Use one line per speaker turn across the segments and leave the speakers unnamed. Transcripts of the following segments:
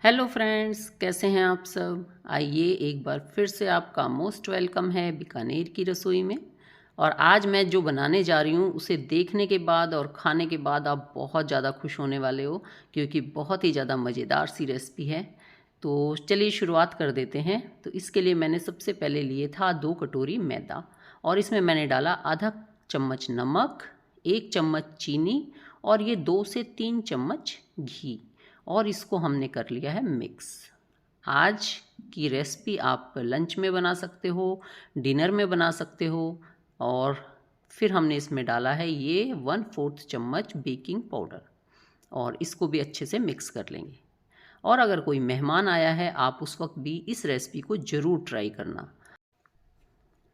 Hello friends, कैसे हैं आप सब। आइए एक बार फिर से आपका मोस्ट वेलकम है बीकानेर की रसोई में। और आज मैं जो बनाने जा रही हूँ उसे देखने के बाद और खाने के बाद आप बहुत ज़्यादा खुश होने वाले हो, क्योंकि बहुत ही ज़्यादा मज़ेदार सी रेसिपी है। तो चलिए शुरुआत कर देते हैं। तो इसके लिए मैंने सबसे पहले लिए था 2 कटोरी मैदा, और इसमें मैंने डाला आधा चम्मच नमक, 1 चम्मच चीनी और ये 2 से 3 चम्मच घी, और इसको हमने कर लिया है मिक्स। आज की रेसिपी आप लंच में बना सकते हो, डिनर में बना सकते हो। और फिर हमने इसमें डाला है ये 1/4 चम्मच बेकिंग पाउडर, और इसको भी अच्छे से मिक्स कर लेंगे। और अगर कोई मेहमान आया है, आप उस वक्त भी इस रेसिपी को ज़रूर ट्राई करना।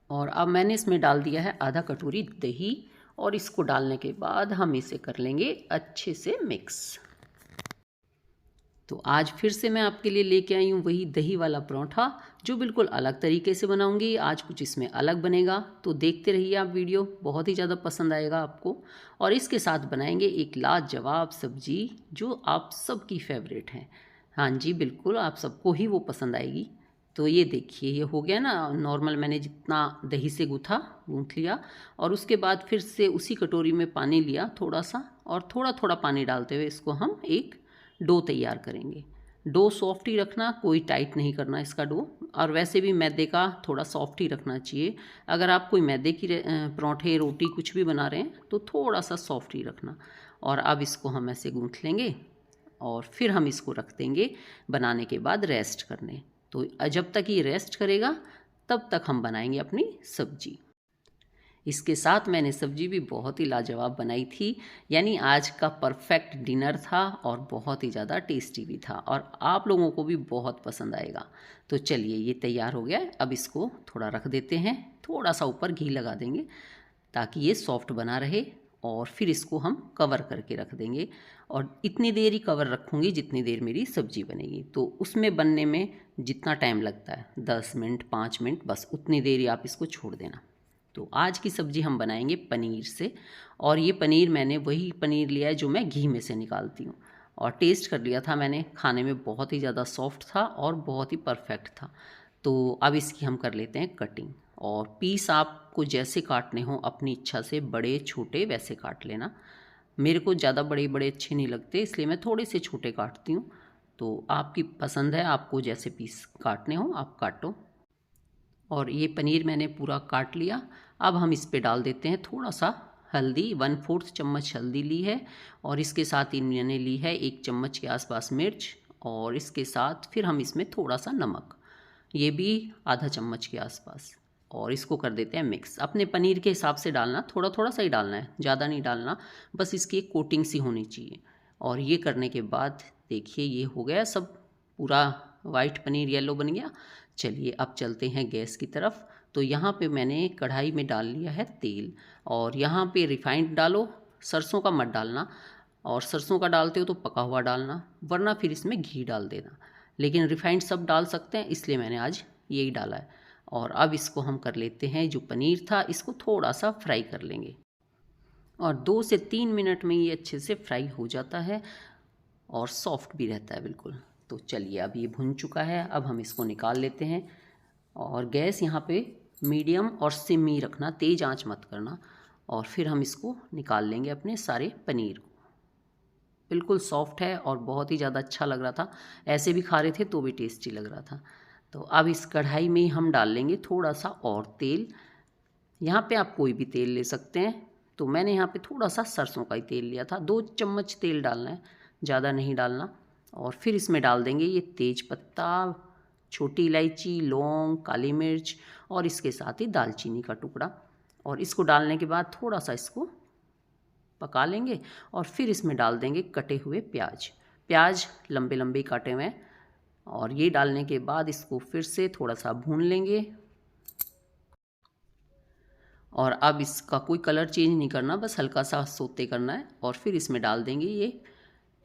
और अब मैंने इसमें डाल दिया है आधा कटोरी दही, और इसको डालने के बाद हम इसे कर लेंगे अच्छे से मिक्स। तो आज फिर से मैं आपके लिए लेके आई हूँ वही दही वाला परोठा, जो बिल्कुल अलग तरीके से बनाऊँगी। आज कुछ इसमें अलग बनेगा, तो देखते रहिए आप वीडियो, बहुत ही ज़्यादा पसंद आएगा आपको। और इसके साथ बनाएंगे एक लाजवाब सब्जी जो आप सबकी फेवरेट है। हाँ जी, बिल्कुल आप सबको ही वो पसंद आएगी। तो ये देखिए, ये हो गया ना नॉर्मल, मैंने जितना दही से गूँथ लिया। और उसके बाद फिर से उसी कटोरी में पानी लिया थोड़ा सा, और थोड़ा थोड़ा पानी डालते हुए इसको हम एक डो तैयार करेंगे। डो सॉफ्ट ही रखना, कोई टाइट नहीं करना इसका डो। और वैसे भी मैदे का थोड़ा सॉफ्ट ही रखना चाहिए। अगर आप कोई मैदे की पराठे रोटी कुछ भी बना रहे हैं तो थोड़ा सा सॉफ्ट ही रखना। और अब इसको हम ऐसे गूँथ लेंगे, और फिर हम इसको रख देंगे बनाने के बाद रेस्ट करने। तो जब तक ये रेस्ट करेगा तब तक हम बनाएंगे अपनी सब्जी। इसके साथ मैंने सब्जी भी बहुत ही लाजवाब बनाई थी, यानी आज का परफेक्ट डिनर था, और बहुत ही ज़्यादा टेस्टी भी था, और आप लोगों को भी बहुत पसंद आएगा। तो चलिए, ये तैयार हो गया है। अब इसको थोड़ा रख देते हैं, थोड़ा सा ऊपर घी लगा देंगे ताकि ये सॉफ्ट बना रहे। और फिर इसको हम कवर करके रख देंगे, और इतनी देर ही कवर रखूँगी जितनी देर मेरी सब्ज़ी बनेगी। तो उसमें बनने में जितना टाइम लगता है, 10 मिनट 5 मिनट, बस उतनी देर ही आप इसको छोड़ देना। तो आज की सब्ज़ी हम बनाएंगे पनीर से। और ये पनीर मैंने वही पनीर लिया है जो मैं घी में से निकालती हूँ। और टेस्ट कर लिया था मैंने, खाने में बहुत ही ज़्यादा सॉफ्ट था और बहुत ही परफेक्ट था। तो अब इसकी हम कर लेते हैं कटिंग। और पीस आपको जैसे काटने हो अपनी इच्छा से, बड़े छोटे वैसे काट लेना। मेरे को ज़्यादा बड़े बड़े अच्छे नहीं लगते, इसलिए मैं थोड़े से छोटे काटती हूँ। तो आपकी पसंद है, आपको जैसे पीस काटने हो आप काटो। और ये पनीर मैंने पूरा काट लिया। अब हम इस पे डाल देते हैं थोड़ा सा हल्दी, 1/4 चम्मच हल्दी ली है। और इसके साथ ही मैंने ली है 1 चम्मच के आसपास मिर्च। और इसके साथ फिर हम इसमें थोड़ा सा नमक, ये भी आधा चम्मच के आसपास। और इसको कर देते हैं मिक्स। अपने पनीर के हिसाब से डालना, थोड़ा थोड़ा सा ही डालना है, ज़्यादा नहीं डालना, बस इसकी एक कोटिंग सी होनी चाहिए। और ये करने के बाद देखिए, ये हो गया सब, पूरा वाइट पनीर येलो बन गया। चलिए अब चलते हैं गैस की तरफ। तो यहाँ पे मैंने कढ़ाई में डाल लिया है तेल, और यहाँ पे रिफाइंड डालो, सरसों का मत डालना। और सरसों का डालते हो तो पका हुआ डालना, वरना फिर इसमें घी डाल देना। लेकिन रिफाइंड सब डाल सकते हैं, इसलिए मैंने आज यही डाला है। और अब इसको हम कर लेते हैं, जो पनीर था इसको थोड़ा सा फ्राई कर लेंगे। और 2 से 3 मिनट में ये अच्छे से फ्राई हो जाता है, और सॉफ्ट भी रहता है बिल्कुल। तो चलिए, अब ये भुन चुका है, अब हम इसको निकाल लेते हैं। और गैस यहाँ पे मीडियम और सिम ही रखना, तेज़ आंच मत करना। और फिर हम इसको निकाल लेंगे अपने सारे पनीर को। बिल्कुल सॉफ्ट है और बहुत ही ज़्यादा अच्छा लग रहा था, ऐसे भी खा रहे थे तो भी टेस्टी लग रहा था। तो अब इस कढ़ाई में ही हम डाल लेंगे थोड़ा सा और तेल। यहाँ पे आप कोई भी तेल ले सकते हैं, तो मैंने यहाँ पे थोड़ा सा सरसों का ही तेल लिया था। 2 चम्मच तेल डालना है, ज़्यादा नहीं डालना। और फिर इसमें डाल देंगे ये तेज पत्ता, छोटी इलायची, लौंग, काली मिर्च, और इसके साथ ही दालचीनी का टुकड़ा। और इसको डालने के बाद थोड़ा सा इसको पका लेंगे, और फिर इसमें डाल देंगे कटे हुए प्याज। प्याज लंबे लंबे काटे हुए हैं। और ये डालने के बाद इसको फिर से थोड़ा सा भून लेंगे। और अब इसका कोई कलर चेंज नहीं करना, बस हल्का सा सोते करना है। और फिर इसमें डाल देंगे ये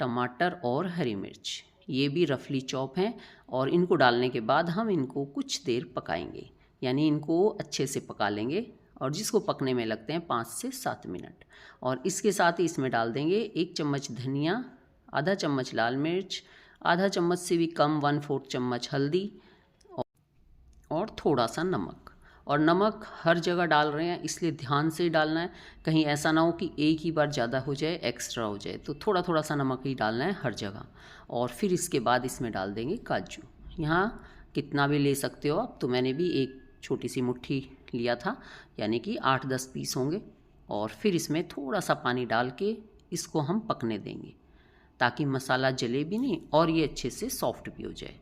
टमाटर और हरी मिर्च, ये भी रफली चॉप हैं। और इनको डालने के बाद हम इनको कुछ देर पकाएंगे, यानी इनको अच्छे से पका लेंगे, और जिसको पकने में लगते हैं 5 से 7 मिनट। और इसके साथ ही इसमें डाल देंगे 1 चम्मच धनिया, आधा चम्मच लाल मिर्च, आधा चम्मच से भी कम 1/4 चम्मच हल्दी और थोड़ा सा नमक। और नमक हर जगह डाल रहे हैं इसलिए ध्यान से डालना है, कहीं ऐसा ना हो कि एक ही बार ज़्यादा हो जाए, एक्स्ट्रा हो जाए। तो थोड़ा थोड़ा सा नमक ही डालना है हर जगह। और फिर इसके बाद इसमें डाल देंगे काजू। यहाँ कितना भी ले सकते हो आप, तो मैंने भी एक छोटी सी मुट्ठी लिया था, यानी कि 8-10 पीस होंगे। और फिर इसमें थोड़ा सा पानी डाल के इसको हम पकने देंगे ताकि मसाला जले भी नहीं और ये अच्छे से सॉफ्ट भी हो जाए।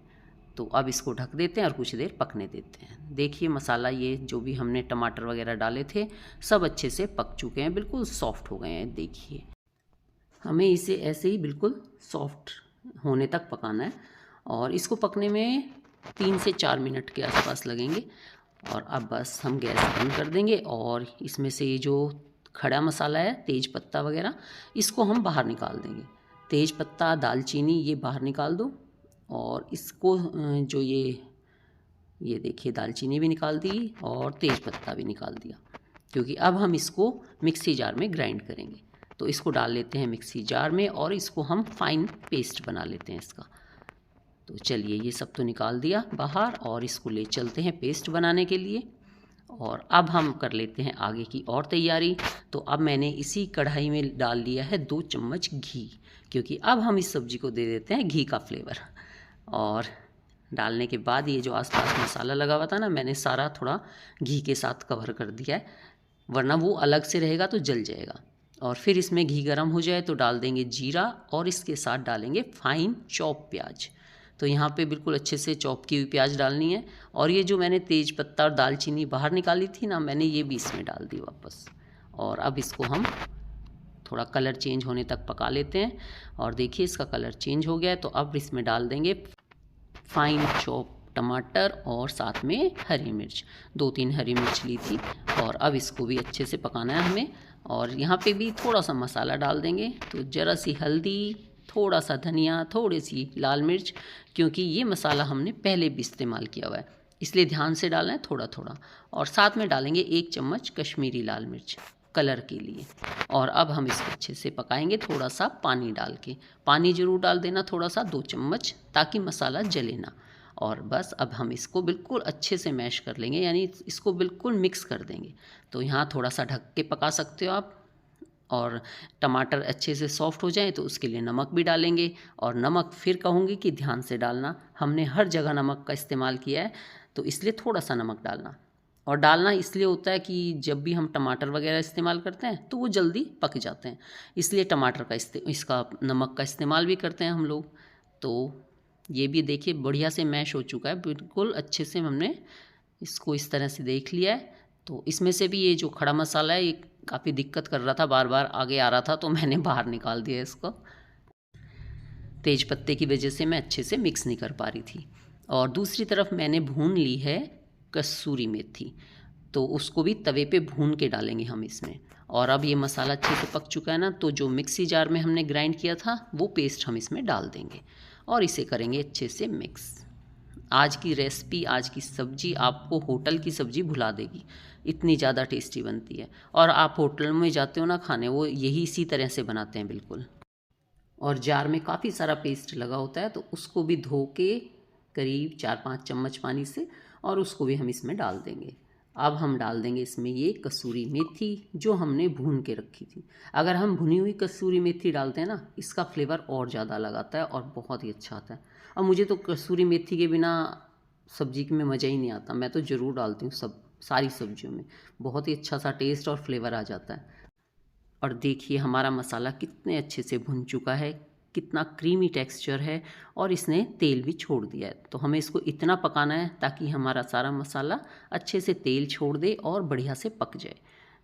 तो अब इसको ढक देते हैं और कुछ देर पकने देते हैं। देखिए मसाला, ये जो भी हमने टमाटर वगैरह डाले थे सब अच्छे से पक चुके हैं, बिल्कुल सॉफ्ट हो गए हैं। देखिए हमें इसे ऐसे ही बिल्कुल सॉफ्ट होने तक पकाना है और इसको पकने में 3 से 4 मिनट के आसपास लगेंगे। और अब बस हम गैस बंद कर देंगे और इसमें से ये जो खड़ा मसाला है, तेज पत्ता वगैरह, इसको हम बाहर निकाल देंगे। तेज पत्ता, दालचीनी ये बाहर निकाल दो। और इसको जो ये देखिए दालचीनी भी निकाल दी और तेज पत्ता भी निकाल दिया, क्योंकि अब हम इसको मिक्सी जार में ग्राइंड करेंगे। तो इसको डाल लेते हैं मिक्सी जार में और इसको हम फाइन पेस्ट बना लेते हैं इसका। तो चलिए ये सब तो निकाल दिया बाहर और इसको ले चलते हैं पेस्ट बनाने के लिए। और अब हम कर लेते हैं आगे की और तैयारी। तो अब मैंने इसी कढ़ाई में डाल लिया है 2 चम्मच घी, क्योंकि अब हम इस सब्ज़ी को दे देते हैं घी का फ्लेवर। और डालने के बाद ये जो आसपास मसाला लगा हुआ था ना, मैंने सारा थोड़ा घी के साथ कवर कर दिया है, वरना वो अलग से रहेगा तो जल जाएगा। और फिर इसमें घी गर्म हो जाए तो डाल देंगे जीरा और इसके साथ डालेंगे फाइन चॉप प्याज। तो यहाँ पे बिल्कुल अच्छे से चॉप की हुई प्याज डालनी है। और ये जो मैंने तेज पत्ता और दालचीनी बाहर निकाली थी ना, मैंने ये भी इसमें डाल दी वापस। और अब इसको हम थोड़ा कलर चेंज होने तक पका लेते हैं। और देखिए इसका कलर चेंज हो गया है। तो अब इसमें डाल देंगे फाइन चॉप टमाटर और साथ में हरी मिर्च, 2-3 हरी मिर्च ली थी। और अब इसको भी अच्छे से पकाना है हमें। और यहाँ पे भी थोड़ा सा मसाला डाल देंगे, तो ज़रा सी हल्दी, थोड़ा सा धनिया, थोड़ी सी लाल मिर्च, क्योंकि ये मसाला हमने पहले भी इस्तेमाल किया हुआ है इसलिए ध्यान से डालना है थोड़ा थोड़ा। और साथ में डालेंगे 1 चम्मच कश्मीरी लाल मिर्च कलर के लिए। और अब हम इसको अच्छे से पकाएंगे थोड़ा सा पानी डाल के। पानी ज़रूर डाल देना थोड़ा सा, 2 चम्मच, ताकि मसाला जले ना। और बस अब हम इसको बिल्कुल अच्छे से मैश कर लेंगे, यानी इसको बिल्कुल मिक्स कर देंगे। तो यहाँ थोड़ा सा ढक के पका सकते हो आप। और टमाटर अच्छे से सॉफ्ट हो जाए तो उसके लिए नमक भी डालेंगे। और नमक फिर कहूँगी कि ध्यान से डालना, हमने हर जगह नमक का इस्तेमाल किया है, तो इसलिए थोड़ा सा नमक डालना। और डालना इसलिए होता है कि जब भी हम टमाटर वगैरह इस्तेमाल करते हैं तो वो जल्दी पक जाते हैं, इसलिए टमाटर का इसका नमक का इस्तेमाल भी करते हैं हम लोग। तो ये भी देखिए बढ़िया से मैश हो चुका है, बिल्कुल अच्छे से हमने इसको इस तरह से देख लिया है। तो इसमें से भी ये जो खड़ा मसाला है ये काफ़ी दिक्कत कर रहा था, बार बार आगे आ रहा था, तो मैंने बाहर निकाल दिया इसको। तेज पत्ते की वजह से मैं अच्छे से मिक्स नहीं कर पा रही थी। और दूसरी तरफ मैंने भून ली है कसूरी मेथी, तो उसको भी तवे पे भून के डालेंगे हम इसमें। और अब ये मसाला अच्छे से पक चुका है ना, तो जो मिक्सी जार में हमने ग्राइंड किया था वो पेस्ट हम इसमें डाल देंगे और इसे करेंगे अच्छे से मिक्स। आज की रेसिपी, आज की सब्ज़ी आपको होटल की सब्ज़ी भुला देगी, इतनी ज़्यादा टेस्टी बनती है। और आप होटल में जाते हो ना खाने, वो यही इसी तरह से बनाते हैं बिल्कुल। और जार में काफ़ी सारा पेस्ट लगा होता है, तो उसको भी धो के करीब 4-5 चम्मच पानी से, और उसको भी हम इसमें डाल देंगे। अब हम डाल देंगे इसमें ये कसूरी मेथी जो हमने भून के रखी थी। अगर हम भुनी हुई कसूरी मेथी डालते हैं ना, इसका फ्लेवर और ज़्यादा अलग आता है और बहुत ही अच्छा आता है। और मुझे तो कसूरी मेथी के बिना सब्जी में मज़ा ही नहीं आता, मैं तो ज़रूर डालती हूँ सारी सब्जियों में, बहुत ही अच्छा सा टेस्ट और फ्लेवर आ जाता है। और देखिए हमारा मसाला कितने अच्छे से भुन चुका है, कितना क्रीमी टेक्सचर है और इसने तेल भी छोड़ दिया है। तो हमें इसको इतना पकाना है ताकि हमारा सारा मसाला अच्छे से तेल छोड़ दे और बढ़िया से पक जाए।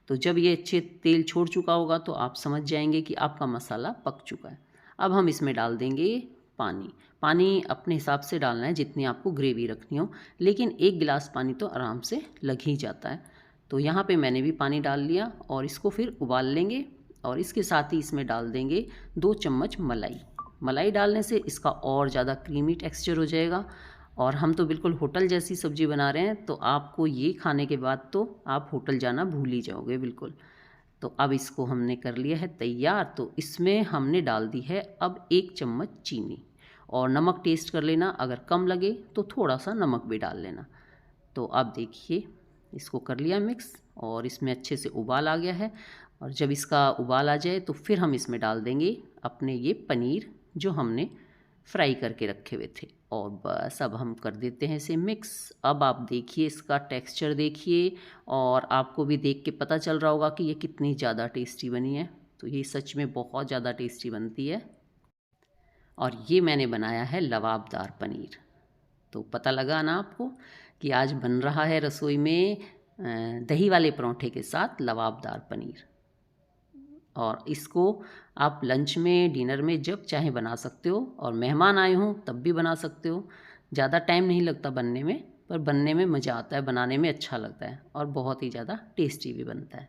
तो जब ये अच्छे तेल छोड़ चुका होगा तो आप समझ जाएंगे कि आपका मसाला पक चुका है। अब हम इसमें डाल देंगे पानी अपने हिसाब से डालना है जितनी आपको ग्रेवी रखनी हो, लेकिन 1 गिलास पानी तो आराम से लग ही जाता है। तो यहाँ पे मैंने भी पानी डाल लिया और इसको फिर उबाल लेंगे। और इसके साथ ही इसमें डाल देंगे 2 चम्मच मलाई डालने से इसका और ज़्यादा क्रीमी टेक्सचर हो जाएगा। और हम तो बिल्कुल होटल जैसी सब्ज़ी बना रहे हैं, तो आपको ये खाने के बाद तो आप होटल जाना भूल ही जाओगे बिल्कुल। तो अब इसको हमने कर लिया है तैयार। तो इसमें हमने डाल दी है अब 1 चम्मच चीनी। और नमक टेस्ट कर लेना, अगर कम लगे तो थोड़ा सा नमक भी डाल लेना। तो अब देखिए इसको कर लिया मिक्स और इसमें अच्छे से उबाल आ गया है। और जब इसका उबाल आ जाए तो फिर हम इसमें डाल देंगे अपने ये पनीर जो हमने फ्राई करके रखे हुए थे। और बस अब हम कर देते हैं इसे मिक्स। अब आप देखिए इसका टेक्सचर देखिए और आपको भी देख के पता चल रहा होगा कि ये कितनी ज़्यादा टेस्टी बनी है। तो ये सच में बहुत ज़्यादा टेस्टी बनती है। और ये मैंने बनाया है लवाबदार पनीर। तो पता लगा ना आपको कि आज बन रहा है रसोई में दही वाले परोठे के साथ लवाबदार पनीर। और इसको आप लंच में, डिनर में जब चाहे बना सकते हो, और मेहमान आए हों तब भी बना सकते हो। ज़्यादा टाइम नहीं लगता बनने में, पर बनने में मज़ा आता है, बनाने में अच्छा लगता है और बहुत ही ज़्यादा टेस्टी भी बनता है।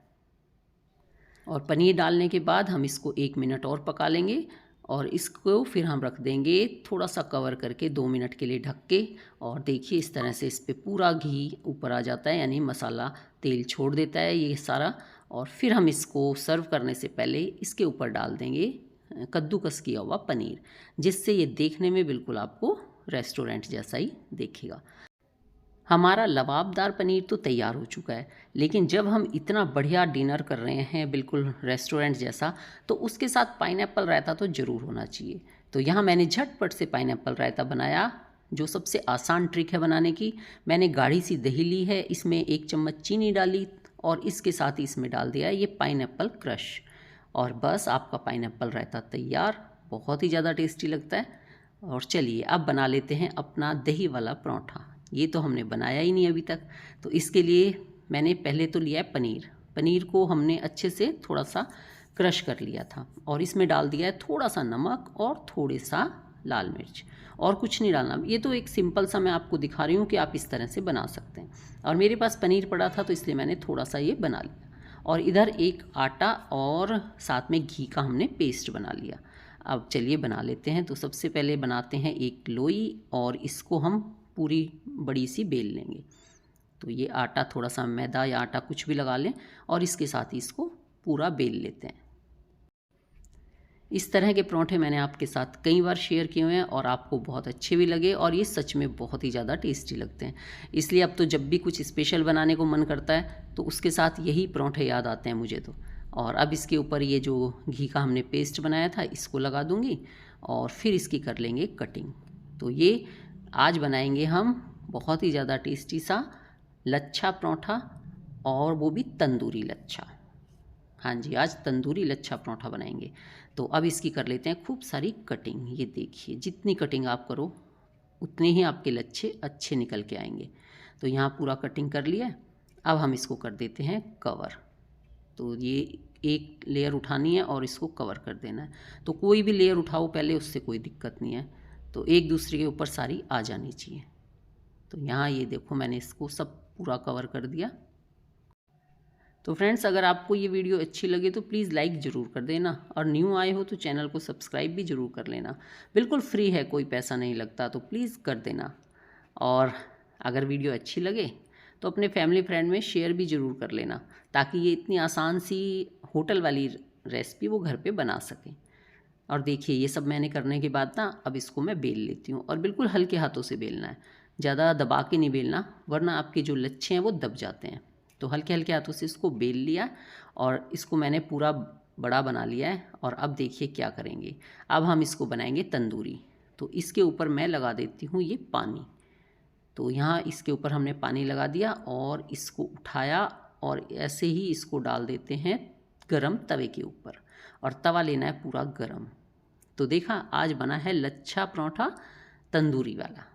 और पनीर डालने के बाद हम इसको 1 मिनट और पका लेंगे और इसको फिर हम रख देंगे थोड़ा सा कवर करके 2 मिनट के लिए ढक के। और देखिए इस तरह से इस पर पूरा घी ऊपर आ जाता है, यानी मसाला तेल छोड़ देता है ये सारा। और फिर हम इसको सर्व करने से पहले इसके ऊपर डाल देंगे कद्दूकस किया हुआ पनीर, जिससे ये देखने में बिल्कुल आपको रेस्टोरेंट जैसा ही दिखेगा। हमारा लवाबदार पनीर तो तैयार हो चुका है, लेकिन जब हम इतना बढ़िया डिनर कर रहे हैं बिल्कुल रेस्टोरेंट जैसा, तो उसके साथ पाइनएप्पल रायता तो ज़रूर होना चाहिए। तो यहाँ मैंने झटपट से पाइनएप्पल रायता बनाया, जो सबसे आसान ट्रिक है बनाने की। मैंने गाढ़ी सी दही ली है, इसमें 1 चम्मच चीनी डाली और इसके साथ ही इसमें डाल दिया है ये पाइनएप्पल क्रश। और बस आपका पाइनएप्पल रायता तैयार, बहुत ही ज़्यादा टेस्टी लगता है। और चलिए अब बना लेते हैं अपना दही वाला परोठा। ये तो हमने बनाया ही नहीं अभी तक, तो इसके लिए मैंने पहले तो लिया है पनीर। पनीर को हमने अच्छे से थोड़ा सा क्रश कर लिया था और इसमें डाल दिया है थोड़ा सा नमक और थोड़े सा लाल मिर्च, और कुछ नहीं डालना। ये तो एक सिंपल सा मैं आपको दिखा रही हूँ कि आप इस तरह से बना सकते हैं। और मेरे पास पनीर पड़ा था तो इसलिए मैंने थोड़ा सा ये बना लिया। और इधर एक आटा और साथ में घी का हमने पेस्ट बना लिया। अब चलिए बना लेते हैं। तो सबसे पहले बनाते हैं एक लोई और इसको हम पूरी बड़ी सी बेल लेंगे। तो ये आटा, थोड़ा सा मैदा या आटा कुछ भी लगा लें और इसके साथ ही इसको पूरा बेल लेते हैं। इस तरह के परोठे मैंने आपके साथ कई बार शेयर किए हुए हैं और आपको बहुत अच्छे भी लगे, और ये सच में बहुत ही ज़्यादा टेस्टी लगते हैं। इसलिए अब तो जब भी कुछ स्पेशल बनाने को मन करता है तो उसके साथ यही परोठे याद आते हैं मुझे तो। और अब इसके ऊपर ये जो घी का हमने पेस्ट बनाया था इसको लगा दूँगी और फिर इसकी कर लेंगे कटिंग। तो ये आज बनाएंगे हम बहुत ही ज़्यादा टेस्टी सा लच्छा परोठा, और वो भी तंदूरी लच्छा। हाँ जी, आज तंदूरी लच्छा परोठा बनाएंगे। तो अब इसकी कर लेते हैं खूब सारी कटिंग। ये देखिए जितनी कटिंग आप करो उतने ही आपके लच्छे अच्छे निकल के आएंगे। तो यहाँ पूरा कटिंग कर लिया है। अब हम इसको कर देते हैं कवर। तो ये एक लेयर उठानी है और इसको कवर कर देना है। तो कोई भी लेयर उठाओ पहले, उससे कोई दिक्कत नहीं है। तो एक दूसरे के ऊपर सारी आ जानी चाहिए। तो यहाँ ये देखो मैंने इसको सब पूरा कवर कर दिया। तो फ्रेंड्स, अगर आपको ये वीडियो अच्छी लगे तो प्लीज़ लाइक ज़रूर कर देना, और न्यू आए हो तो चैनल को सब्सक्राइब भी ज़रूर कर लेना। बिल्कुल फ्री है, कोई पैसा नहीं लगता, तो प्लीज़ कर देना। और अगर वीडियो अच्छी लगे तो अपने फैमिली फ्रेंड में शेयर भी ज़रूर कर लेना, ताकि ये इतनी आसान सी होटल वाली रेसिपी वो घर पे बना सकें। और देखिए ये सब मैंने करने के बाद ना अब इसको मैं बेल लेती हूँ, और बिल्कुल हल्के हाथों से बेलना है, ज़्यादा दबा के नहीं बेलना, वरना आपके जो लच्छे हैं वो दब जाते हैं। तो हल्के हल्के हाथों से इसको बेल लिया और इसको मैंने पूरा बड़ा बना लिया है। और अब देखिए क्या करेंगे, अब हम इसको बनाएंगे तंदूरी। तो इसके ऊपर मैं लगा देती हूँ ये पानी। तो यहाँ इसके ऊपर हमने पानी लगा दिया और इसको उठाया और ऐसे ही इसको डाल देते हैं गरम तवे के ऊपर, और तवा लेना है पूरा गरम। तो देखा आज बना है लच्छा परोठा तंदूरी वाला।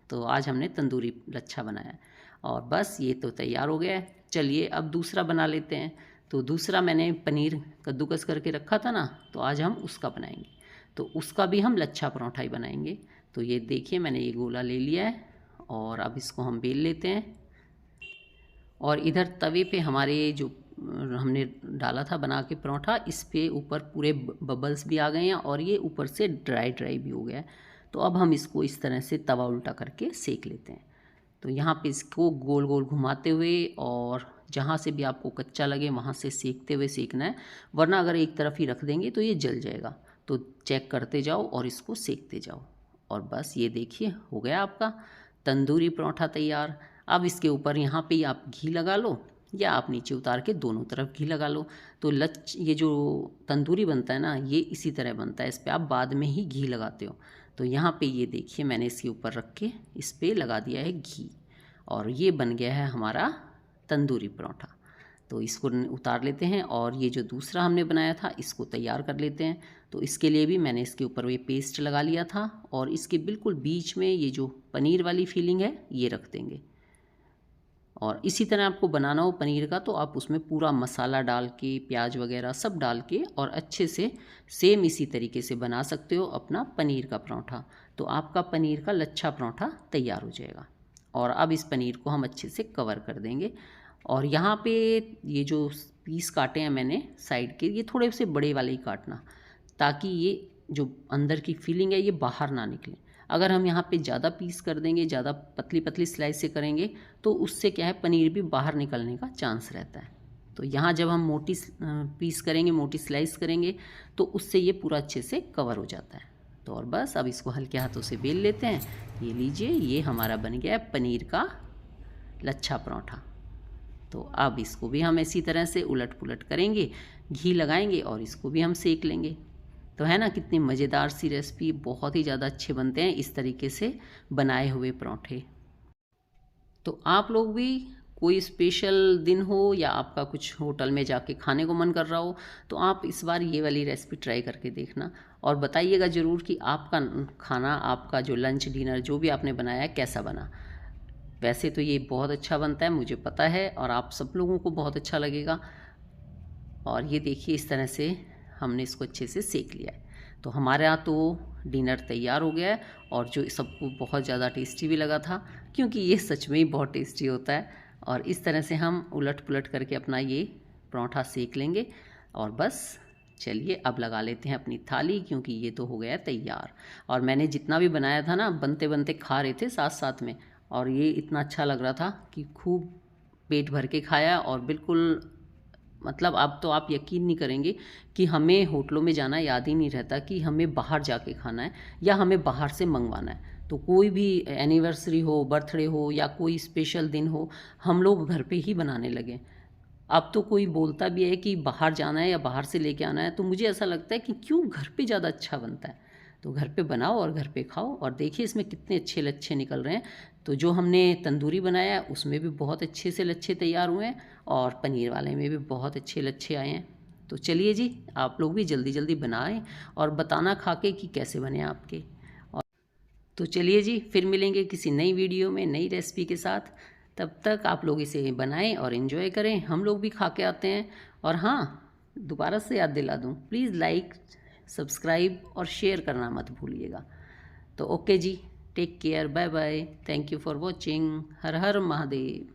तो आज हमने तंदूरी लच्छा बनाया और बस ये तो तैयार हो गया है। चलिए अब दूसरा बना लेते हैं। तो दूसरा मैंने पनीर कद्दूकस करके रखा था ना, तो आज हम उसका बनाएंगे। तो उसका भी हम लच्छा परोठा ही बनाएंगे। तो ये देखिए मैंने ये गोला ले लिया है और अब इसको हम बेल लेते हैं। और इधर तवे पे हमारे जो हमने डाला था बना के परोठा, इस पे ऊपर पूरे बबल्स भी आ गए हैं और ये ऊपर से ड्राई ड्राई भी हो गया है। तो अब हम इसको इस तरह से तवा उल्टा करके सेक लेते हैं। तो यहाँ पे इसको गोल गोल घुमाते हुए और जहाँ से भी आपको कच्चा लगे वहाँ से सेकते हुए सेकना है, वरना अगर एक तरफ ही रख देंगे तो ये जल जाएगा। तो चेक करते जाओ और इसको सेकते जाओ। और बस ये देखिए हो गया आपका तंदूरी पराठा तैयार। अब इसके ऊपर यहाँ पे आप घी लगा लो या आप नीचे उतार के दोनों तरफ घी लगा लो। तो ये जो तंदूरी बनता है ना, ये इसी तरह बनता है, इस पर आप बाद में ही घी लगाते हो। तो यहाँ पे ये देखिए मैंने इसके ऊपर रख के इस पर लगा दिया है घी, और ये बन गया है हमारा तंदूरी पराठा। तो इसको उतार लेते हैं और ये जो दूसरा हमने बनाया था इसको तैयार कर लेते हैं। तो इसके लिए भी मैंने इसके ऊपर ये पेस्ट लगा लिया था, और इसके बिल्कुल बीच में ये जो पनीर वाली फीलिंग है ये रख देंगे। और इसी तरह आपको बनाना हो पनीर का तो आप उसमें पूरा मसाला डाल के, प्याज वगैरह सब डाल के, और अच्छे से सेम इसी तरीके से बना सकते हो अपना पनीर का पराठा। तो आपका पनीर का लच्छा पराठा तैयार हो जाएगा। और अब इस पनीर को हम अच्छे से कवर कर देंगे। और यहाँ पे ये जो पीस काटे हैं मैंने साइड के, ये थोड़े से बड़े वाले ही काटना, ताकि ये जो अंदर की फीलिंग है ये बाहर ना निकले। अगर हम यहाँ पे ज़्यादा पीस कर देंगे, ज़्यादा पतली पतली स्लाइस से करेंगे, तो उससे क्या है पनीर भी बाहर निकलने का चांस रहता है। तो यहाँ जब हम मोटी पीस करेंगे, मोटी स्लाइस करेंगे, तो उससे ये पूरा अच्छे से कवर हो जाता है। तो और बस अब इसको हल्के हाथों से बेल लेते हैं। ये लीजिए, ये हमारा बन गया है पनीर का लच्छा पराठा। तो अब इसको भी हम इसी तरह से उलट पुलट करेंगे, घी लगाएंगे और इसको भी हम सेक लेंगे। तो है ना कितनी मज़ेदार सी रेसिपी, बहुत ही ज़्यादा अच्छे बनते हैं इस तरीके से बनाए हुए पराठे। तो आप लोग भी कोई स्पेशल दिन हो या आपका कुछ होटल में जाके खाने को मन कर रहा हो, तो आप इस बार ये वाली रेसिपी ट्राई करके देखना और बताइएगा ज़रूर कि आपका खाना, आपका जो लंच डिनर जो भी आपने बनाया है कैसा बना। वैसे तो ये बहुत अच्छा बनता है, मुझे पता है, और आप सब लोगों को बहुत अच्छा लगेगा। और ये देखिए इस तरह से हमने इसको अच्छे से सेक लिया है। तो हमारे यहाँ तो डिनर तैयार हो गया है, और जो सबको बहुत ज़्यादा टेस्टी भी लगा था, क्योंकि ये सच में ही बहुत टेस्टी होता है। और इस तरह से हम उलट पुलट करके अपना ये पराठा सेक लेंगे। और बस चलिए अब लगा लेते हैं अपनी थाली, क्योंकि ये तो हो गया तैयार। और मैंने जितना भी बनाया था ना, बनते बनते खा रहे थे साथ साथ में, और ये इतना अच्छा लग रहा था कि खूब पेट भर के खाया। और बिल्कुल मतलब अब तो आप यकीन नहीं करेंगे कि हमें होटलों में जाना याद ही नहीं रहता कि हमें बाहर जाके खाना है या हमें बाहर से मंगवाना है। तो कोई भी एनिवर्सरी हो, बर्थडे हो या कोई स्पेशल दिन हो, हम लोग घर पे ही बनाने लगे। अब तो कोई बोलता भी है कि बाहर जाना है या बाहर से लेके आना है, तो मुझे ऐसा लगता है कि क्यों घर पे ज़्यादा अच्छा बनता है। तो घर पे बनाओ और घर पे खाओ। और देखिए इसमें कितने अच्छे लच्छे निकल रहे हैं। तो जो हमने तंदूरी बनाया है उसमें भी बहुत अच्छे से लच्छे तैयार हुए हैं, और पनीर वाले में भी बहुत अच्छे लच्छे आए हैं। तो चलिए जी, आप लोग भी जल्दी जल्दी बनाएं और बताना खा के कि कैसे बने आपके। और तो चलिए जी, फिर मिलेंगे किसी नई वीडियो में नई रेसिपी के साथ। तब तक आप लोग इसे बनाएं और इन्जॉय करें, हम लोग भी खा के आते हैं। और हाँ, दोबारा से याद दिला दूँ, प्लीज़ लाइक, सब्सक्राइब और शेयर करना मत भूलिएगा। तो ओके जी, take care, bye bye, thank you for watching. हर हर महादेव।